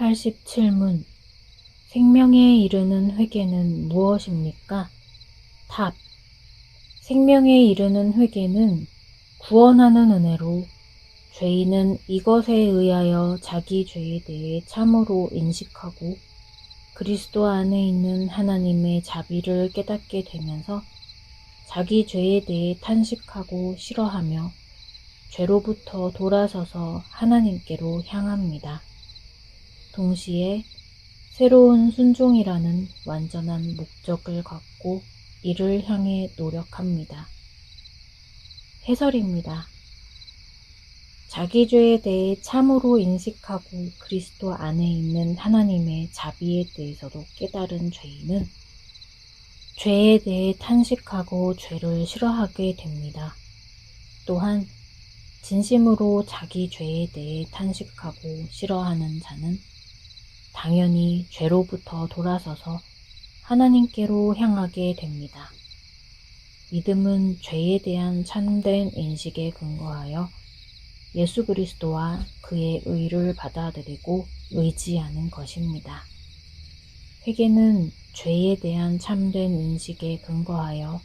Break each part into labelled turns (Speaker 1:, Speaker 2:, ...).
Speaker 1: 87문. 생명에 이르는 회개는 무엇입니까? 답. 생명에 이르는 회개는 구원하는 은혜로 죄인은 이것에 의하여 자기 죄에 대해 참으로 인식하고 그리스도 안에 있는 하나님의 자비를 깨닫게 되면서 자기 죄에 대해 탄식하고 싫어하며 죄로부터 돌아서서 하나님께로 향합니다. 동시에 새로운 순종이라는 완전한 목적을 갖고 이를 향해 노력합니다. 해설입니다. 자기 죄에 대해 참으로 인식하고 그리스도 안에 있는 하나님의 자비에 대해서도 깨달은 죄인은 죄에 대해 탄식하고 죄를 싫어하게 됩니다. 또한 진심으로 자기 죄에 대해 탄식하고 싫어하는 자는 당연히 죄로부터 돌아서서 하나님께로 향하게 됩니다. 믿음은 죄에 대한 참된 인식에 근거하여 예수 그리스도와 그의 의를 받아들이고 의지하는 것입니다. 회개는 죄에 대한 참된 인식에 근거하여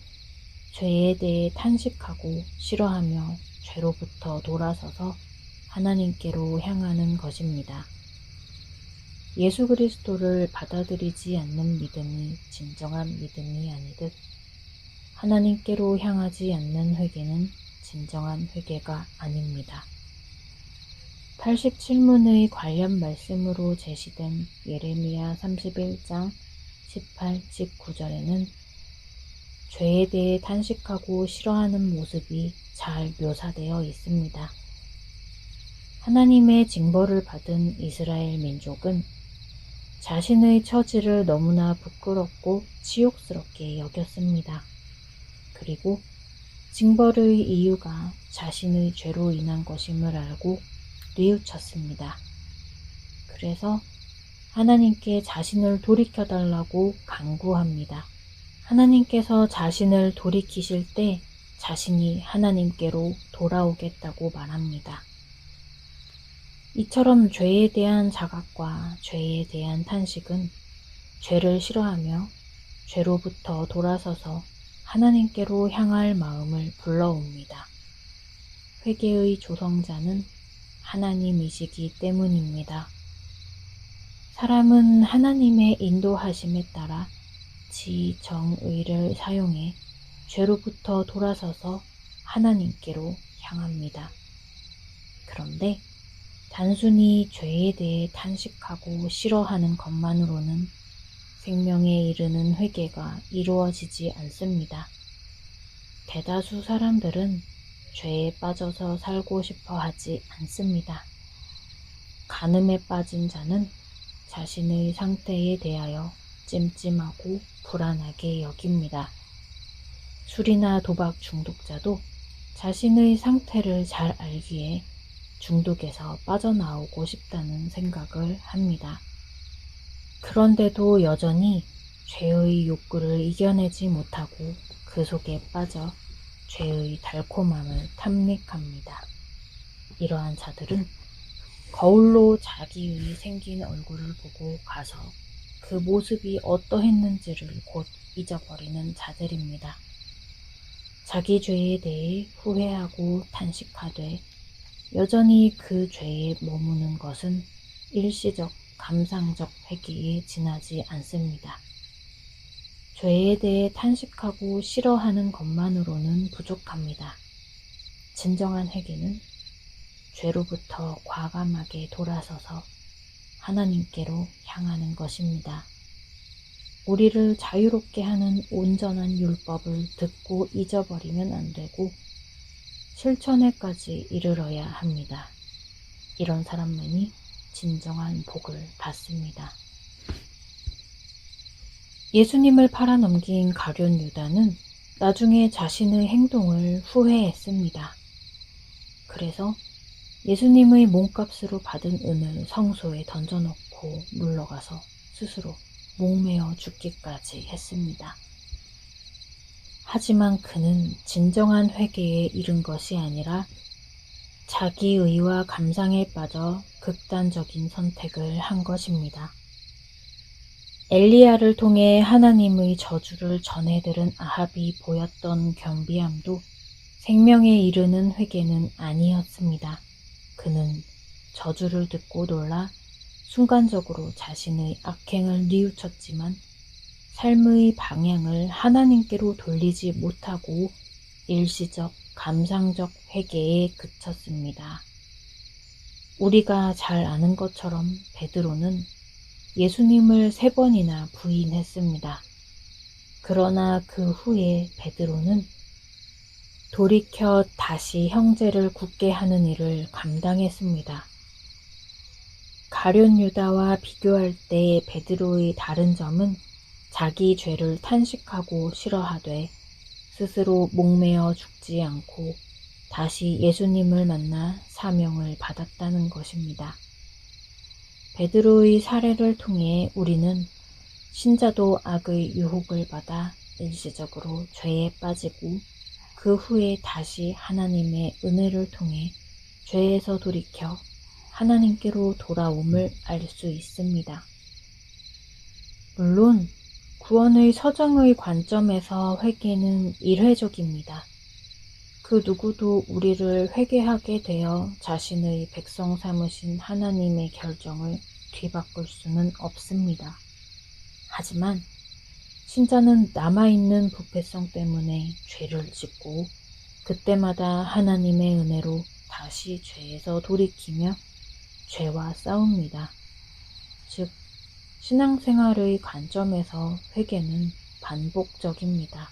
Speaker 1: 죄에 대해 탄식하고 싫어하며 죄로부터 돌아서서 하나님께로 향하는 것입니다. 예수 그리스도를 받아들이지 않는 믿음이 진정한 믿음이 아니듯 하나님께로 향하지 않는 회개는 진정한 회개가 아닙니다. 87문의 관련 말씀으로 제시된 예레미야 31장 18, 19절에는 죄에 대해 탄식하고 싫어하는 모습이 잘 묘사되어 있습니다. 하나님의 징벌을 받은 이스라엘 민족은 자신의 처지를 너무나 부끄럽고 치욕스럽게 여겼습니다. 그리고 징벌의 이유가 자신의 죄로 인한 것임을 알고 뉘우쳤습니다. 그래서 하나님께 자신을 돌이켜달라고 간구합니다. 하나님께서 자신을 돌이키실 때 자신이 하나님께로 돌아오겠다고 말합니다. 이처럼 죄에 대한 자각과 죄에 대한 탄식은 죄를 싫어하며 죄로부터 돌아서서 하나님께로 향할 마음을 불러옵니다. 회개의 조성자는 하나님이시기 때문입니다. 사람은 하나님의 인도하심에 따라 지정의를 사용해 죄로부터 돌아서서 하나님께로 향합니다. 그런데 단순히 죄에 대해 탄식하고 싫어하는 것만으로는 생명에 이르는 회개가 이루어지지 않습니다. 대다수 사람들은 죄에 빠져서 살고 싶어 하지 않습니다. 간음에 빠진 자는 자신의 상태에 대하여 찜찜하고 불안하게 여깁니다. 술이나 도박 중독자도 자신의 상태를 잘 알기에 중독에서 빠져나오고 싶다는 생각을 합니다. 그런데도 여전히 죄의 욕구를 이겨내지 못하고 그 속에 빠져 죄의 달콤함을 탐닉합니다. 이러한 자들은 거울로 자기의 생긴 얼굴을 보고 가서 그 모습이 어떠했는지를 곧 잊어버리는 자들입니다. 자기 죄에 대해 후회하고 탄식하되 여전히 그 죄에 머무는 것은 일시적 감상적 회개에 지나지 않습니다. 죄에 대해 탄식하고 싫어하는 것만으로는 부족합니다. 진정한 회개는 죄로부터 과감하게 돌아서서 하나님께로 향하는 것입니다. 우리를 자유롭게 하는 온전한 율법을 듣고 잊어버리면 안 되고 실천에까지 이르러야 합니다. 이런 사람만이 진정한 복을 받습니다. 예수님을 팔아넘긴 가룟 유다는 나중에 자신의 행동을 후회했습니다. 그래서 예수님의 몸값으로 받은 은을 성소에 던져놓고 물러가서 스스로 목매어 죽기까지 했습니다. 하지만 그는 진정한 회개에 이른 것이 아니라 자기의와 감상에 빠져 극단적인 선택을 한 것입니다. 엘리야를 통해 하나님의 저주를 전해 들은 아합이 보였던 겸비함도 생명에 이르는 회개는 아니었습니다. 그는 저주를 듣고 놀라 순간적으로 자신의 악행을 뉘우쳤지만 삶의 방향을 하나님께로 돌리지 못하고 일시적 감상적 회개에 그쳤습니다. 우리가 잘 아는 것처럼 베드로는 예수님을 3번이나 부인했습니다. 그러나 그 후에 베드로는 돌이켜 다시 형제를 굳게 하는 일을 감당했습니다. 가룟 유다와 비교할 때 베드로의 다른 점은 자기 죄를 탄식하고 싫어하되 스스로 목매어 죽지 않고 다시 예수님을 만나 사명을 받았다는 것입니다. 베드로의 사례를 통해 우리는 신자도 악의 유혹을 받아 일시적으로 죄에 빠지고 그 후에 다시 하나님의 은혜를 통해 죄에서 돌이켜 하나님께로 돌아옴을 알 수 있습니다. 물론 구원의 서정의 관점에서 회개는 일회적입니다. 그 누구도 우리를 회개하게 되어 자신의 백성 삼으신 하나님의 결정을 뒤바꿀 수는 없습니다. 하지만 신자는 남아있는 부패성 때문에 죄를 짓고 그때마다 하나님의 은혜로 다시 죄에서 돌이키며 죄와 싸웁니다. 즉, 신앙생활의 관점에서 회개는 반복적입니다.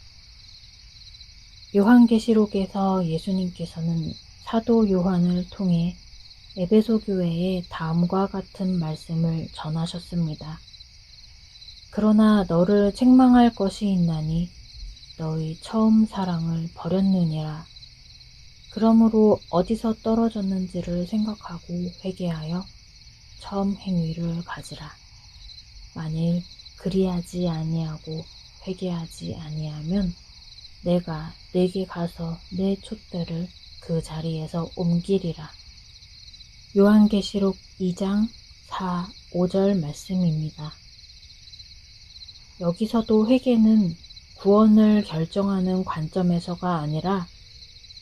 Speaker 1: 요한계시록에서 예수님께서는 사도 요한을 통해 에베소 교회에 다음과 같은 말씀을 전하셨습니다. 그러나 너를 책망할 것이 있나니 너의 처음 사랑을 버렸느니라. 그러므로 어디서 떨어졌는지를 생각하고 회개하여 처음 행위를 가지라. 만일 그리하지 아니하고 회개하지 아니하면 내가 내게 가서 내 촛대를 그 자리에서 옮기리라. 요한계시록 2장 4, 5절 말씀입니다. 여기서도 회개는 구원을 결정하는 관점에서가 아니라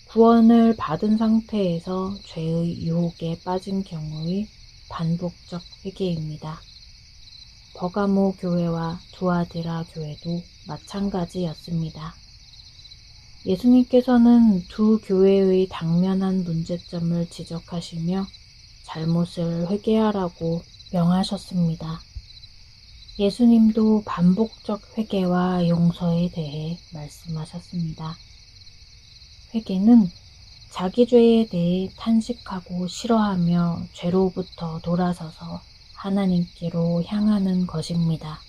Speaker 1: 구원을 받은 상태에서 죄의 유혹에 빠진 경우의 반복적 회개입니다. 버가모 교회와 두아디라 교회도 마찬가지였습니다. 예수님께서는 두 교회의 당면한 문제점을 지적하시며 잘못을 회개하라고 명하셨습니다. 예수님도 반복적 회개와 용서에 대해 말씀하셨습니다. 회개는 자기 죄에 대해 탄식하고 싫어하며 죄로부터 돌아서서 하나님께로 향하는 것입니다.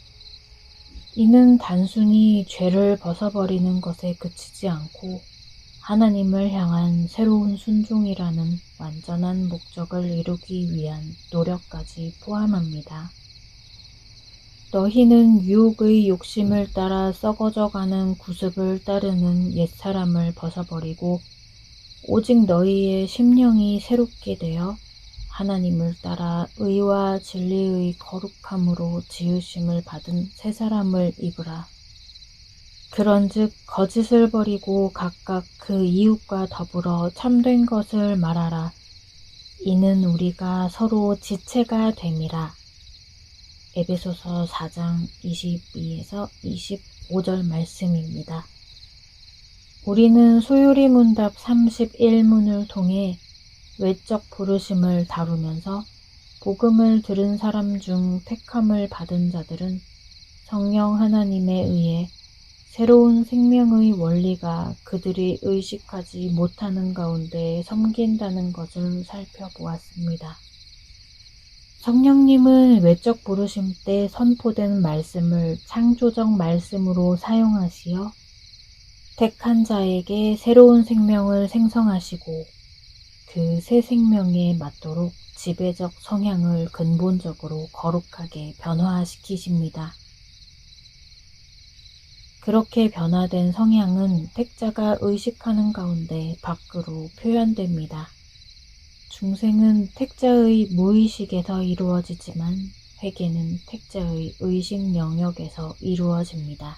Speaker 1: 이는 단순히 죄를 벗어버리는 것에 그치지 않고 하나님을 향한 새로운 순종이라는 완전한 목적을 이루기 위한 노력까지 포함합니다. 너희는 유혹의 욕심을 따라 썩어져가는 구습을 따르는 옛사람을 벗어버리고 오직 너희의 심령이 새롭게 되어 하나님을 따라 의와 진리의 거룩함으로 지으심을 받은 새 사람을 입으라. 그런즉 거짓을 버리고 각각 그 이웃과 더불어 참된 것을 말하라. 이는 우리가 서로 지체가 됨이라. 에베소서 4장 22에서 25절 말씀입니다. 우리는 소요리 문답 31문을 통해 외적 부르심을 다루면서 복음을 들은 사람 중 택함을 받은 자들은 성령 하나님에 의해 새로운 생명의 원리가 그들이 의식하지 못하는 가운데 섬긴다는 것을 살펴보았습니다. 성령님은 외적 부르심 때 선포된 말씀을 창조적 말씀으로 사용하시어 택한 자에게 새로운 생명을 생성하시고 그 새 생명에 맞도록 지배적 성향을 근본적으로 거룩하게 변화시키십니다. 그렇게 변화된 성향은 택자가 의식하는 가운데 밖으로 표현됩니다. 중생은 택자의 무의식에서 이루어지지만 회개는 택자의 의식 영역에서 이루어집니다.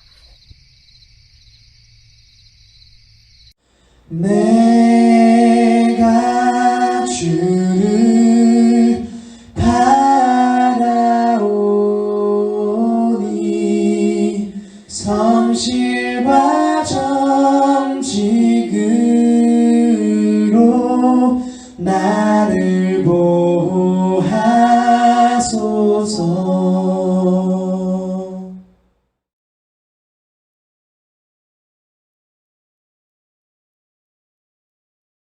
Speaker 2: 내가 주를 바라오니 성실과 정직으로 나를 보호하소서.